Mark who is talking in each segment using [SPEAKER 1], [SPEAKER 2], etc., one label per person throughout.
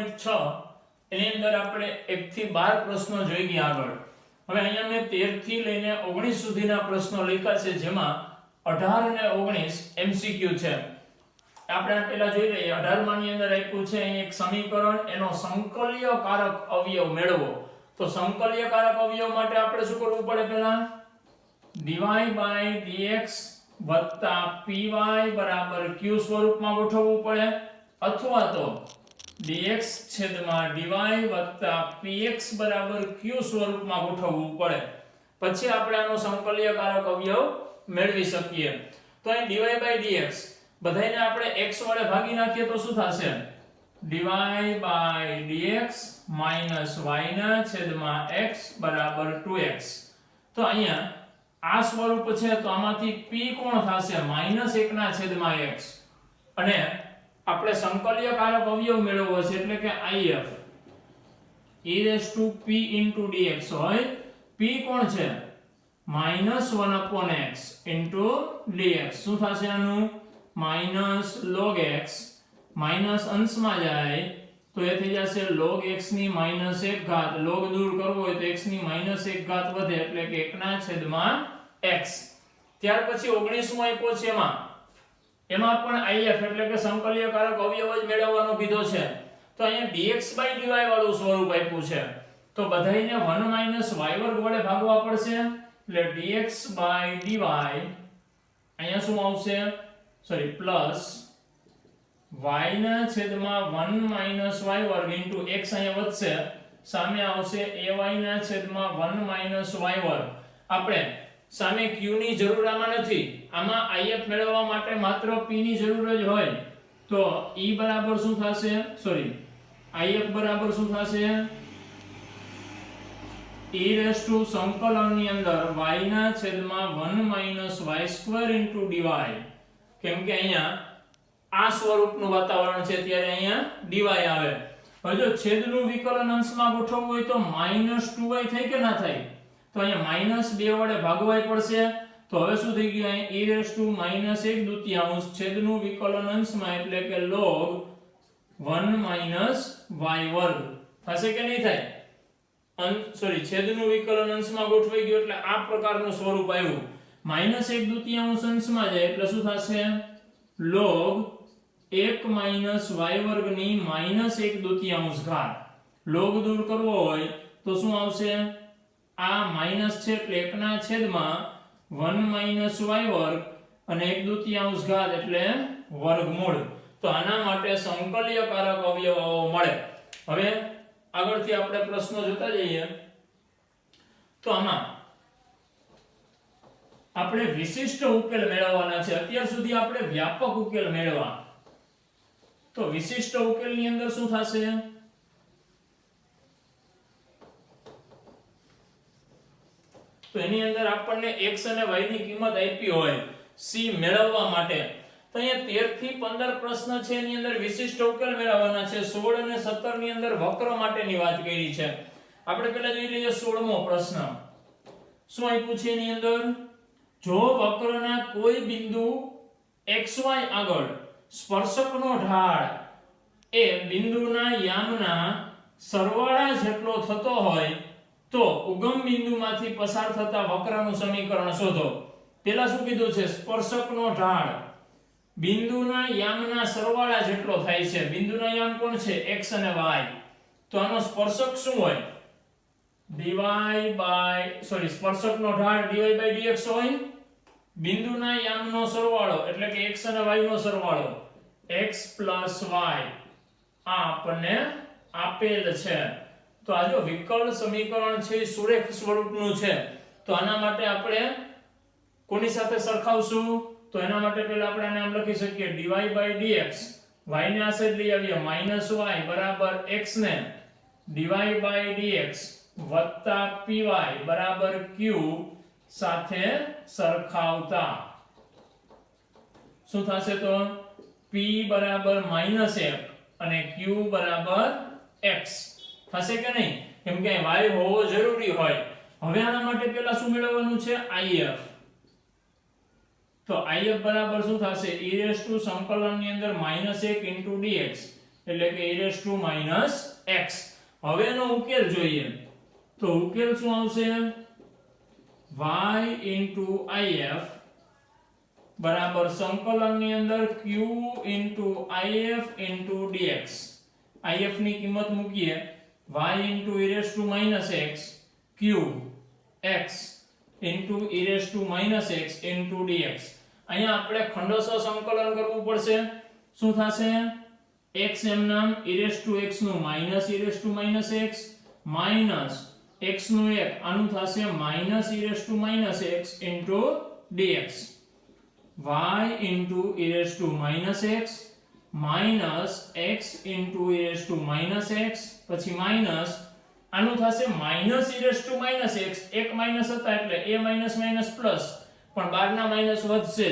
[SPEAKER 1] 13.6 એની અંદર આપણે 1 થી 12 પ્રશ્નો જોઈ ગયા આગળ. હવે અહીંયા મેં 13 થી લઈને 19 સુધીના પ્રશ્નો લખ્યા છે, જેમાં 18 અને 19 MCQ છે. આપણે પહેલા જોઈ લઈએ. 18 માની અંદર આપ્યું છે અહીં એક સમીકરણ, એનો સંકલ્યકારક અવયવ મેળવો. તો સંકલ્યકારક અવયવ માટે આપણે શું કરવું પડે? પહેલા dy/dx + py = q સ્વરૂપમાં ગોઠવવું પડે, અથવા તો dx / dy + px = q સ્વરૂપમાં ગોઠવવું પડે. પછી આપણે આનો સંકલ્યકારક અવયવ મેળવી શકીએ. તો અહીં dy/dx બધાયને આપણે x વડે ભાગી નાખીએ તો શું થશે? dy/dx - y/x = 2x. તો અહીંયા આ સ્વરૂપ છે, તો આમાંથી p કોણ થશે? -1/x. અને આપણે સંકલ્યકારક અવયવ મેળવવો છે, એટલે કે if e⁻p × dx હોય. p કોણ છે? -1/x * dx. શું થશે આનું? -log x, માઈનસ અંશમાં જાય તો એ થઈ જશે log x ની -1 log દૂર કરવો હોય તો x ની -1 વધે, એટલે કે 1/x. ત્યાર પછી 19 માં આપ્યો છે, એમાં પણ if એટલે કે સંકલ્યકારક અવયવ જ મેળવવાનો કીધો છે. તો અહીંયા dx/dy વાળું સ્વરૂપ આપ્યું છે, તો બધાયને 1 - y² વડે ભાગવા પડશે, એટલે dx/dy અહીંયા શું આવશે? Sorry plus y/1 - y² * x અહીંયા વધશે, સામે આવશે ay/1 - y². આપણે સામે q ની જરૂર આમાં નથી, આમાં if મેળવવા માટે માત્ર p ની જરૂર જ હોય. તો e બરાબર શું થશે? સોરી if બરાબર શું થશે? e સંકલનની અંદર y/1 - y² * dy. કેમ કે અહીંયા આ સ્વરૂપનું વાતાવરણ છે, ત્યારે અહીંયા dy આવે. હવે જો છેદનું વિકલન અંશમાં ગોઠવવું હોય તો -2y થાય કે ના થાય? તો અહીંયા -2 વડે ભાગવાય પડશે. તો હવે શું થઈ ગયું? અહીંયા e⁻1/2 છેદનું વિકલન અંશમાં, એટલે કે log 1 - y² થશે કે નહીં થાય? સોરી છેદનું વિકલન અંશમાં ગોઠવાઈ ગયું, એટલે આ પ્રકારનું સ્વરૂપ આવ્યું. -1/2 અંશમાં જાય એટલે શું થશે? log 1 - y² ની -1/2. log દૂર કરવો હોય તો શું આવશે? આ માઈનસ છે એટલે 1/1 - y² અને 1/2 એટલે વર્ગમૂળ. તો આના માટે સંકલ્યકારક અવયવ મળે. હવે આગળથી આપણે પ્રશ્નો જોતા જઈએ. તો આમાં આપણે વિશિષ્ટ ઉકેલ મેળવવાના છે. અત્યાર સુધી આપણે વ્યાપક ઉકેલ મેળવવા. તો વિશિષ્ટ ઉકેલની અંદર શું થશે? તો એની અંદર આપણને x અને y ની કિંમત આપી હોય c મેળવવા માટે. તો અહીંયા 13 થી 15 પ્રશ્ન છે, એની અંદર વિશિષ્ટ ઉકેલ મેળવવાના છે. 16 અને 17 ની અંદર વક્ર માટેની વાત કરી છે. આપણે પહેલા જોઈ લઈએ 16મો પ્રશ્ન. શું આપ્યું છે એની અંદર? જો વક્રના કોઈ બિંદુ xy આગળ સ્પર્શકનો ઢાળ એ બિંદુના યામના સરવાળા જેટલો થતો હોય તો ઉગમ બિંદુમાંથી પસાર થતા વક્રનું સમીકરણ શોધો. પહેલા શું કીધું છે? સ્પર્શકનો ઢાળ બિંદુના યામના સરવાળા જેટલો થાય છે. બિંદુના યામ કોણ છે? x અને y. તો આનો સ્પર્શક શું હોય? સ્પર્શકનો ઢાળ dy/dx હોય. બિંદુના યામનો સરવાળો એટલે કે x અને y નો સરવાળો x + y આ આપણને આપેલ છે. તો આ જો વિકલ સમીકરણ છે એ સુરેખ સ્વરૂપનું છે. તો આના માટે આપણે કોની સાથે સરખાવશું? તો એના માટે પહેલા આપણે આને આમ લખી શકીએ dy/dx y ને આ સાઈડ લઈ આવીએ -y = x ને dy/dx + py = q સાથે સરખાવતા શું થશે? તો p = -1 અને q = x થશે કે નહીં? કેમ કે y હોવો જરૂરી હોય. હવે આના માટે પહેલા શું મેળવવાનું છે? if. તો if બરાબર શું થશે? e સંકલનની અંદર -1 * dx એટલે કે e raised to minus x. હવે એનો ઉકેલ જોઈએ તો ઉકેલ શું આવશે y into if બરાબર સંકલનની અંદર q into if into dx. if ની કિંમત મૂકીએ y into e raised to minus x q x into e raised to minus x into dx. અહીંયા આપણે ખંડોસહ સંકલન કરવું પડશે. શું થશે x એમ નામ e raised to x નું minus e raised to minus x minus x નું 1 આનું થશે minus e raised to minus x into dx. y into e raised to minus x minus x into e raised to minus x પછી minus આનું થશે minus e raised to minus x એક minus હતા એટલે a minus minus plus પણ બહારના minus વધશે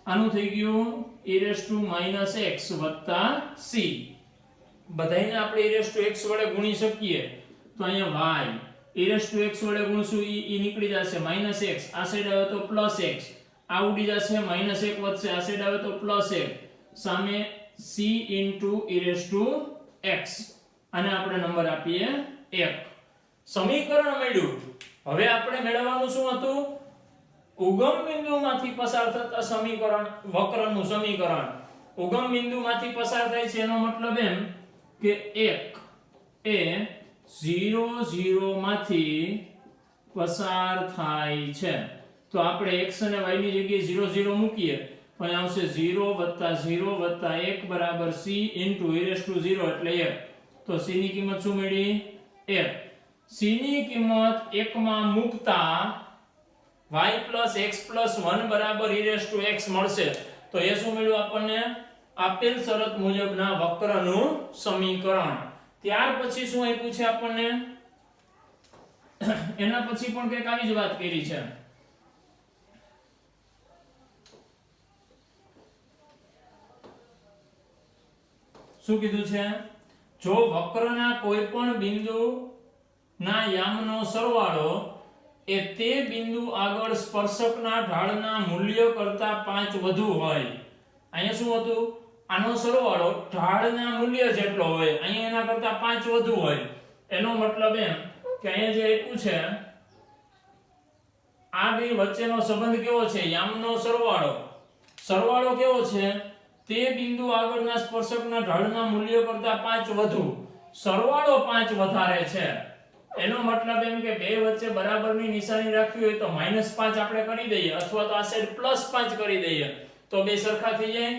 [SPEAKER 1] આનું થઈ ગયું e raised to minus x વત્તા c. બધાયને આપણે e raised to x વડે ગુણી શકીએ તો અહીંયા y e raised to x વડે ગુણશું e નીકળી જશે minus x આ સાઈડ આવે તો plus x આ ઉડી જશે minus 1 વધશે આ સાઈડ આવે તો plus 1 સામે c into e raised to x અને આપણે નંબર આપીએ 1. સમીકરણ મળ્યું. હવે આપણે મેળવવાનું શું હતું ઉગમ બિંદુમાંથી પસાર થતા સમીકરણ વક્રનું સમીકરણ. ઉગમ બિંદુમાંથી પસાર થાય છે એનો મતલબ એમ કે 1 એ 0 0 માંથી પસાર થાય છે તો આપણે x અને y ની જગ્યાએ 0 0 મૂકીએ તો અહીં આવશે 0 + 0 + 1 બરાબર c into e raised to 0 એટલે 1. તો c ની કિંમત શું મળી 1. c ની કિંમત 1 માં મૂકતા y + x + 1 બરાબર e raised to x મળશે. તો એ શું મળ્યું આપણને આપેલ શરત મુજબના વક્રનું સમીકરણ. ત્યાર પછી શું આપ્યું છે આપણને એના પછી પણ કંઈક આવી જ વાત કરી છે. શું કીધું છે જો વક્રના કોઈ પણ બિંદુના યામનો સરવાળો એ તે બિંદુ આગળ સ્પર્શકના ઢાળના મૂલ્ય કરતા 5 વધુ હોય. અહીંયા શું હતું આનો સરવાળો ઢાળના મૂલ્ય જેટલો હોય અહીંયા એના કરતા 5 વધુ હોય. એનો મતલબ એમ કે અહીંયા જે આપ્યું છે આ બે વચ્ચેનો સંબંધ કેવો છે યામનો સરવાળો કેવો છે તે બિંદુ આગળના સ્પર્શકના ઢાળના મૂલ્ય કરતા 5 વધુ સરવાળો 5 વધારે છે. એનો મતલબ એમ કે બે વચ્ચે બરાબરની નિશાની રાખવી હોય તો -5 આપણે કરી દઈએ અથવા તો આ સાઈડ +5 કરી દઈએ તો બે સરખા થઈ જાય.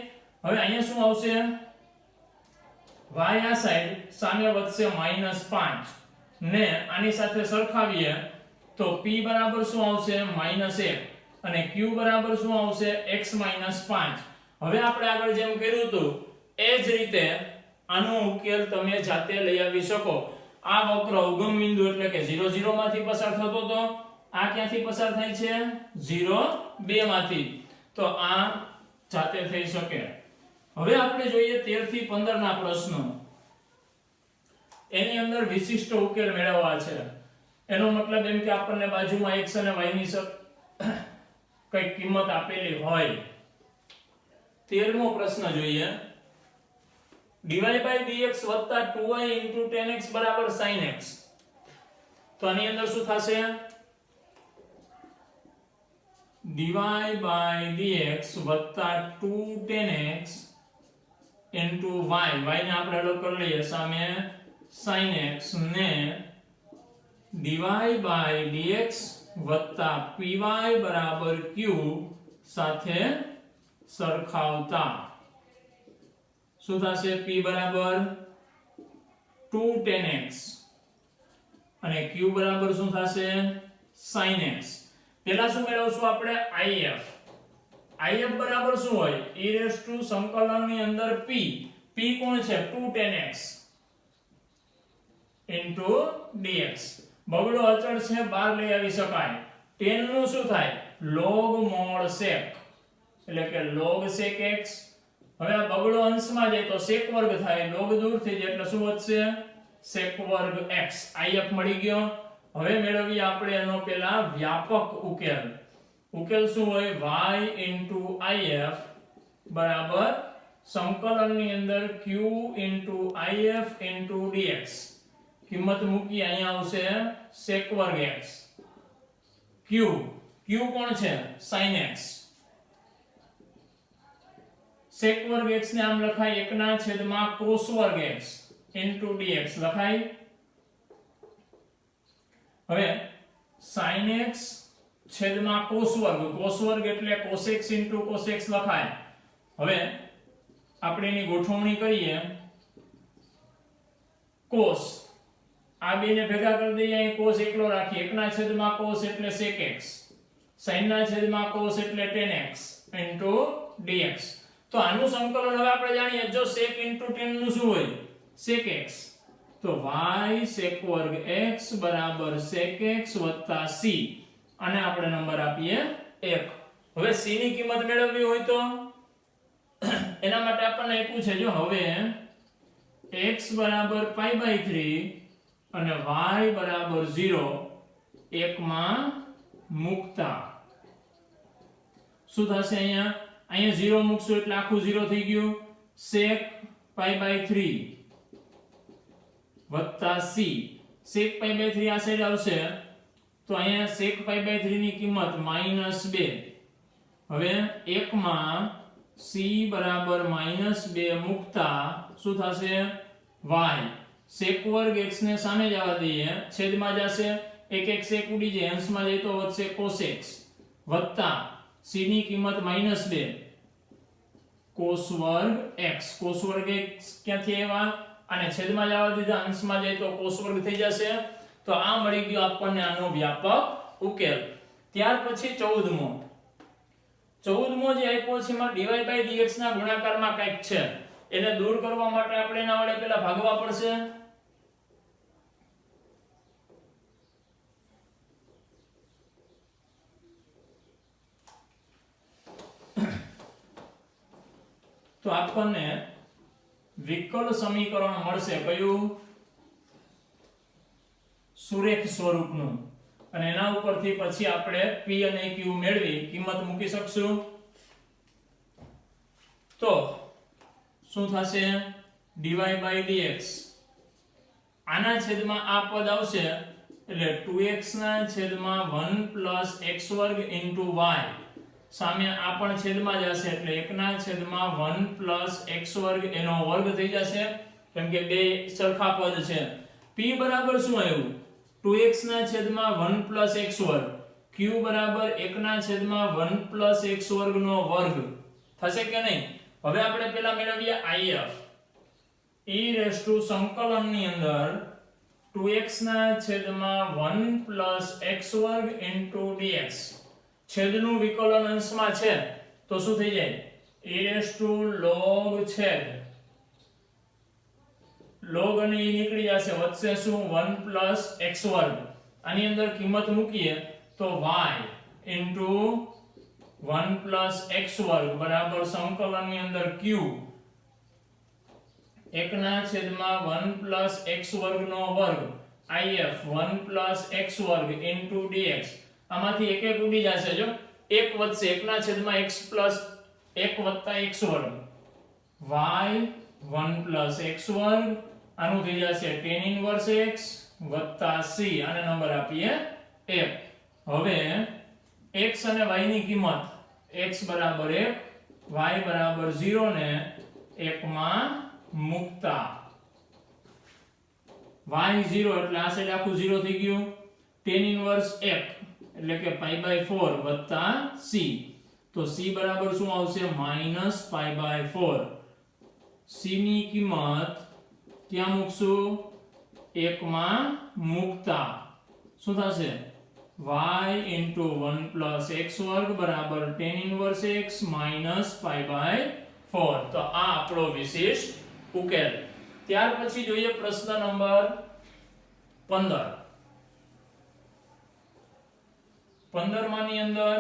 [SPEAKER 1] હવે અહીંયા શું આવશે y આ સાઈડ સામે વધશે -5 ને આની સાથે સરખાવીએ તો p બરાબર શું આવશે -1 અને q બરાબર શું આવશે x - 5. હવે આપણે આગળ જેમ કર્યું હતું એ જ રીતે આનો ઉકેલ તમે જાતે લઈ આવી શકો. આ વક્ર ઉગમ બિંદુ એટલે કે 0 0 માંથી પસાર થતો તો આ ક્યાંથી પસાર થાય છે 0 2 માંથી તો આ જાતે થઈ શકે. હવે આપણે જોઈએ 13 થી 15 ના પ્રશ્નો. એની અંદર વિશિષ્ટ ઉકેલ મેળવવા છે. એનો મતલબ એમ કે આપણને બાજુમાં x અને y ની કઈ કિંમત આપેલી હોય. 13મો પ્રશ્ન જોઈએ dy by dx વત્તા 2y into tan x બરાબર sin x. તો આની અંદર શું થશે dy by dx વત્તા 2 tan x into y ને આપણે અલગ કરી લઈએ સામે sin x ને dy by dx વત્તા py બરાબર q સાથે સરખાવતા શું થશે p બરાબર 2 tan x અને q બરાબર શું થશે sin x. પહેલા શું મેળવશું આપણે if બરાબર શું હોય e raised to સંકલનની અંદર p કોણ છે 2 tan x into dx. બગડો અચળ છે બહાર લઈ આવી શકાય. tan નું શું થાય log mod sec એટલે કે log sec x. હવે આ બગડો અંશમાં જાય તો sec વર્ગ થાય log દૂર થઈ જાય એટલે શું વધશે sec વર્ગ x. if મળી ગયો. હવે મેળવીએ આપણે એનો પેલા વ્યાપક ઉકેલ શું હોય y into if બરાબર સંકલનની અંદર q if dx કિંમત મૂકી અહીંયા આવશે sec વર્ગ x q કોણ છે sin x sec વર્ગ x ને આમ લખાય 1/, cos વર્ગ x dx લખાય. હવે sin x છેદમાં cos વર્ગ એટલે cos x cos x લખાય. હવે આપણે એની ગોઠવણી કરીએ. cos આ બેને ભેગા કરી દઈએ, અહીં cos એકલો રાખીએ. 1/, cos એટલે sec x, sin ના છેદમાં cos એટલે tan x dx. તો આનું સંકલન હવે આપણે જાણીએ, જો sec tan નું શું હોય sec x, તો y sec વર્ગ x બરાબર sec x c, અને આપણે નંબર આપીએ 1. હવે c ની કિંમત મેળવવી હોય તો એના માટે આપણને આપ્યું છે, જો હવે x બરાબર π/3 અને y બરાબર 0 1 માં મૂકતા શું થશે? અહીંયા 0 મૂકશું એટલે આખું 0 થઈ ગયું. sec π/3 વત્તા c, sec π/3 આ સાઈડ આવશે તો અહીંયા sec π/3 ની કિંમત -2. હવે 1 માં c બરાબર -2 મૂકતા શું થશે? y sec વર્ગ x ને સામે જવા દઈએ, છેદમાં જશે, 1 1 sec ઉડી જાય, અંશમાં જાય તો વધશે cos x વત્તા c ની કિંમત -2 cos વર્ગ x. cos વર્ગ x ક્યાંથી આવ્યા? અને છેદમાં જવા દીધા, અંશમાં જાય તો cos વર્ગ થઈ જશે. તો આ મળી ગયો આપણને આનો વ્યાપક ઉકેલ. ત્યાર પછી 14મો જે આપ્યો છે એમાં dy/dx ના ગુણાકારમાં કંઈક છે, એને દૂર કરવા માટે આપણે એના વડે પહેલા ભાગવા પડશે. તો આપણને વિકલ સમીકરણ મળશે. કયું? સુરેખ સ્વરૂપનું. અને એના ઉપરથી પછી આપણે p અને q મેળવી કિંમત મૂકી શકશું. તો શું થશે? dy/dx આના છેદમાં આ પદ આવશે એટલે 2x ના છેદમાં 1 + x² y, સામે આ પણ છેદમાં જશે એટલે 1 ના છેદમાં 1 + x² એનો વર્ગ થઈ જશે, કેમ કે બે સરખા પદ છે. p બરાબર શું આવ્યું? 2x ના છેદમાં 1 + x², q બરાબર 1 ના છેદમાં 1 + x² નો વર્ગ થશે કે નહીં? હવે આપણે પહેલા મેળવીએ if. e સંકલનની અંદર 2x ના છેદમાં 1 + x² dx છેદનું વિકલન અંશમાં છે તો શું થઈ જાય? e log છેદ log અને e નીકળી જશે, વધશે શું? 1 + x². આની અંદર કિંમત મૂકીએ તો y 1 + x² બરાબર સંકલનની અંદર q 1 ના છેદમાં 1 + x² નો વર્ગ if 1 + x² dx. આમાંથી એક એક ઉડી જશે, જો એક વધશે, 1 ના છેદમાં x + 1 વત્તા x² y 1 + x², આનું થઈ જશે tan inverse x વત્તા c, આને નંબર આપીએ 1. હવે x અને y ની કિંમત x બરાબર 1 y બરાબર 0 ને 1 માં મૂકતા y 0 એટલે આ સાઈડ આખું 0 થઈ ગયું. tan inverse 1 એટલે કે π/4 વત્તા c, તો c બરાબર શું આવશે? -π/4. c ની કિંમત ક્યાં મૂકશું? 1 માં મૂકતા શું થશે? y 1 + x² બરાબર tan inverse x -π/4. તો આ આપણો વિશિષ્ટ ઉકેલ. ત્યાર પછી જોઈએ પ્રશ્ન નંબર 15. 15 માની અંદર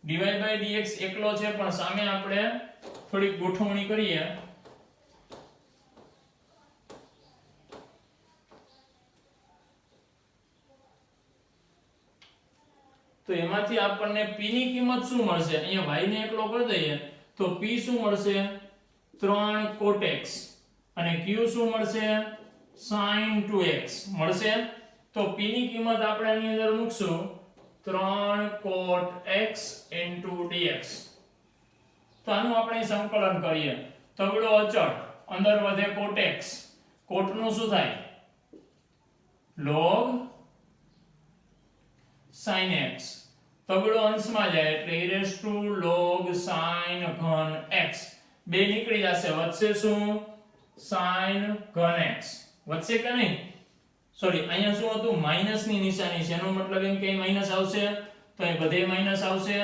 [SPEAKER 1] dy/dx એકલો છે, પણ સામે આપણે થોડીક ગોઠવણી કરીએ. તો એમાંથી આપણને p ની કિંમત શું મળશે? અહીંયા y ને એકલો કરી દઈએ તો p શું મળશે? 3 cot x અને q શું મળશે? sin 2x મળશે. તો p ની કિંમત આપણે આની અંદર મૂકશું 3 cot x dx. તો આનું આપણે સંકલન કરીએ. તગડો અચળ અંદર વધે cot x, cot નું શું થાય? log sin x. તગડો અંશમાં જાય એટલે e raised to log sin ઘન x. બે નીકળી જશે, વધશે શું? sin ઘન x. વધશે કે નહીં? સોરી, અહીંયા શું હતું? માઈનસ ની નિશાની છે, એનો મતલબ એમ કે માઈનસ આવશે તો અહીં બધે માઈનસ આવશે.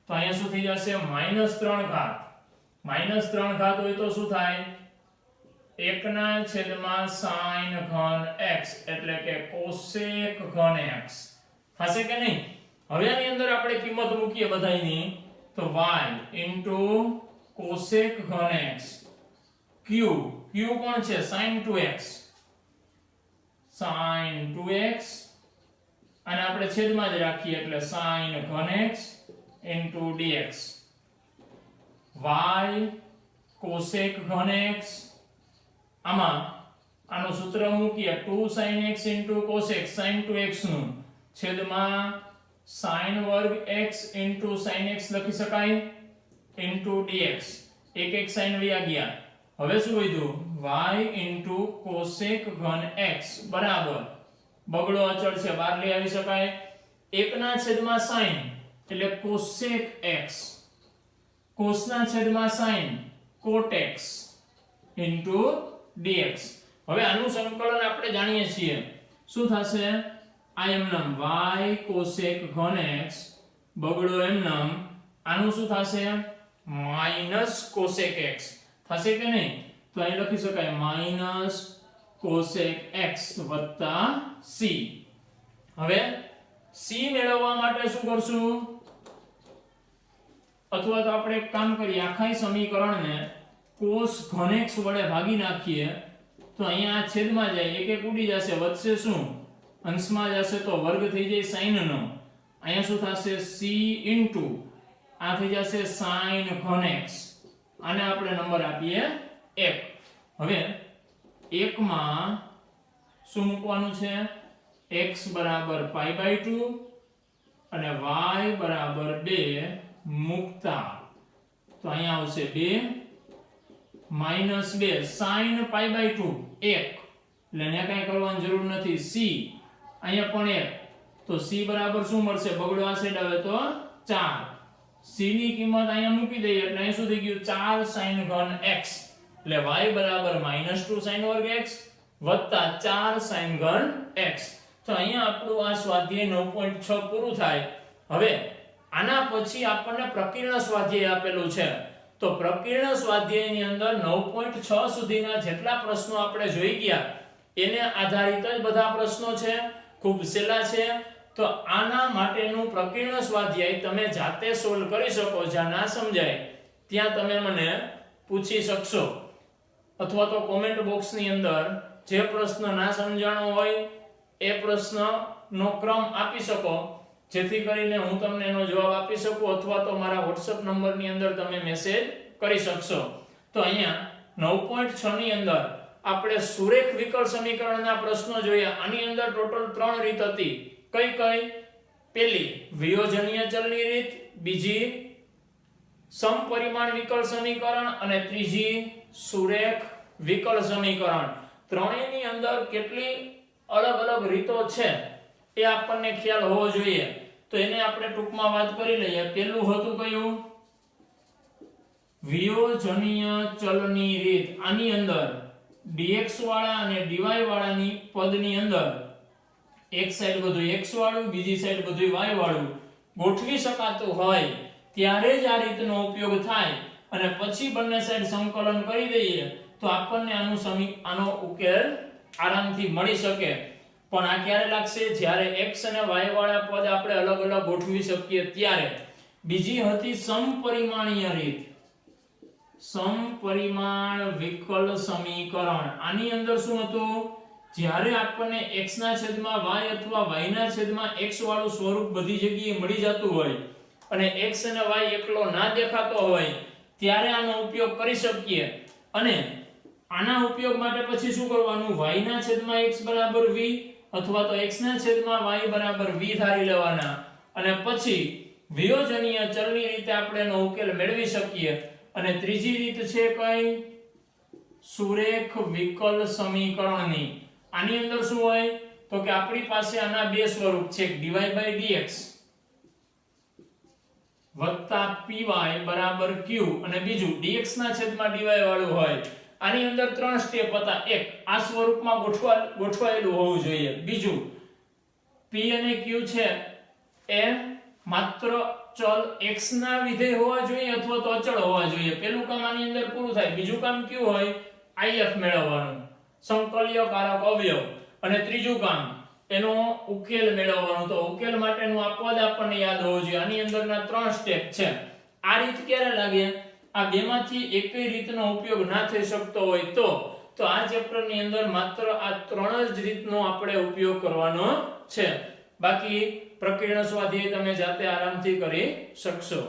[SPEAKER 1] તો અહીંયા શું થઈ જશે? -3 ઘાત. -3 ઘાત હોય તો શું થાય? 1/sin ઘન x એટલે કે cosec ઘન x થશે કે નહીં? હવે આની અંદર આપણે કિંમત મૂકીએ બધાયની તો y cosec ઘન x, q કોણ છે? sin 2x, sin 2x અને આપણે છેદમાં જ રાખીએ એટલે sin ઘન x dx, y cosec ઘન x. આમાં આનું સૂત્ર મૂકીએ 2 sin x cosec sin 2x નું છેદમાં sin વર્ગ x sin x લખી શકાય dx. એક sin વયા ગયા. હવે શું વધ્યું? y cosec ઘન x બરાબર બગડો અચળ છે, બહાર લઈ આવી શકાય 1/sin એટલે cosec x, cos/sin cot x dx. હવે આનું સંકલન આપણે જાણીએ છીએ. શું થશે? આ એમનામ y cosec ઘન x બગડો એમનામ આનું શું થશે? માઈનસ cosec x થશે કે નહીં? તો અહીં લખી શકાય માઈનસ cosec x વત્તા c. હવે c મેળવવા માટે શું કરશું? અથવા તો આપણે એક કામ કરીએ, આખા સમીકરણને cos ઘન x વડે ભાગી નાખીએ તો અહીંયા આ છેદમાં જાય, એક એક ઉડી જશે, વધશે શું? અંશમાં જશે તો વર્ગ થઈ જાય sin નો. અહીંયા શું થશે? c આ થઈ જશે sin ઘન x. આને આપણે નંબર આપીએ 1. હવે 1 માં શું મૂકવાનું છે? x બરાબર π/2 અને y બરાબર 2 મૂકતા તો અહીંયા આવશે 2 -2 sin π/2 1 એટલે અહીંયા કાંઈ કરવાની જરૂર નથી. c અહીંયા પણ 1 તો c બરાબર શું મળશે? બગડો આ સાઈડ આવે તો 4. c ની કિંમત અહીંયા મૂકી દઈએ એટલે અહીં શું થઈ ગયું? 4 sin ઘન x એટલે y બરાબર -2 sin વર્ગ x વત્તા 4 sin ઘન x. તો અહીંયા આપણું આ સ્વાધ્યાય 9.6 પૂરું થાય. હવે આના પછી આપણને પ્રકીર્ણ સ્વાધ્યાય આપેલું છે. તો પ્રકીર્ણ સ્વાધ્યાયની અંદર 9.6 સુધીના જેટલા પ્રશ્નો આપણે જોઈ ગયા એને આધારિત જ બધા પ્રશ્નો છે, ખૂબ સહેલા છે. તો આના માટેનું પ્રકીર્ણ સ્વાધ્યાય તમે જાતે સોલ્વ કરી શકો. જ્યાં ના સમજાય ત્યાં તમે મને પૂછી શકશો અથવા તો કોમેન્ટ બોક્સની અંદર જે પ્રશ્ન ના સમજાણો હોય એ પ્રશ્નનો ક્રમ આપી શકો, જેથી કરીને હું તમને એનો જવાબ આપી શકું અથવા તો મારા WhatsApp નંબરની અંદર તમે મેસેજ કરી શકશો. તો અહીંયા 9.6 ની અંદર આપણે સુરેખ વિકલ સમીકરણના પ્રશ્નો જોયા. આની અંદર ટોટલ 3 રીત હતી. કઈ કઈ? પહેલી વિયોજનીય ચલની રીત, બીજી સમપરિમાણ વિકલ સમીકરણ અને ત્રીજી સુરેખ વિકલ સમીકરણ. ત્રણેયની અંદર કેટલી અલગ અલગ રીતો છે એ આપણને ખ્યાલ હોવો જોઈએ. તો એને આપણે ટૂંકમાં વાત કરી લઈએ. પહેલું હતું કયું? વિયોજનીય ચલની રીત. આની અંદર dx વાળા અને dy વાળાની પદની અંદર એક સાઈડ બધું x વાળું, બીજી સાઈડ બધું y વાળું ગોઠવી શકાતું હોય ત્યારે જ આ રીતનો ઉપયોગ થાય અને પછી બંને સાઈડ સંકલન કરી દઈએ તો આપણને આનો ઉકેલ આરામથી મળી શકે. પણ આ ક્યારે લાગશે? જ્યારે x અને y વાળા પદ આપણે અલગ અલગ ગોઠવી શકીએ ત્યારે. બીજી હતી સમપરિમાણીય રીત, સમપરિમાણ વિકલ સમીકરણ. આની અંદર શું હતું? જ્યારે આપણને x ના છેદમાં y અથવા y ના છેદમાં x વાળું સ્વરૂપ બધી જગ્યાએ મળી જતું હોય અને x અને y એકલો ના દેખાતો હોય ત્યારે આનો ઉપયોગ કરી શકીએ અને આના ઉપયોગ માટે પછી શું કરવાનું y ના છેદમાં x બરાબર v અથવા તો x ના છેદમાં y બરાબર v ધારી લેવાના અને પછી વિયોજનીય ચલની રીતે આપણે એનો ઉકેલ મેળવી શકીએ અને ત્રીજી રીત છે કઈ સુરેખ વિકલ સમીકરણની આની અંદર શું હોય તો કે આપણી પાસે આના બે સ્વરૂપ છે dy/dx વત્તા py બરાબર q અને બીજું dx ના છેદમાં dy વાળું હોય આની અંદર ત્રણ સ્ટેપ હતા એક આ સ્વરૂપમાં ગોઠવાયેલું હોવું જોઈએ બીજું p અને q છે એ માત્ર ચલ x ના વિધેય હોવા જોઈએ અથવા તો અચળ હોવા જોઈએ પેલું કામ આની અંદર પૂરું થાય બીજું કામ q હોય if મેળવવાનું સંકલ્યકારક અવયવ અને ત્રીજું કામ એનો ઉકેલ મેળવવાનો તો ઉકેલ માટેનું આ પદ આપણને યાદ હોવું જોઈએ આની અંદરના ત્રણ સ્ટેપ છે આ રીત ક્યારે લાગે આ બેમાંથી એકય રીતનો ઉપયોગ ના થઈ શકતો હોય તો આ ચેપ્ટરની અંદર માત્ર આ ત્રણ જ રીતનો આપણે ઉપયોગ કરવાનો છે બાકી પ્રકીર્ણ સ્વાધ્યાય તમે જાતે આરામથી કરી શકશો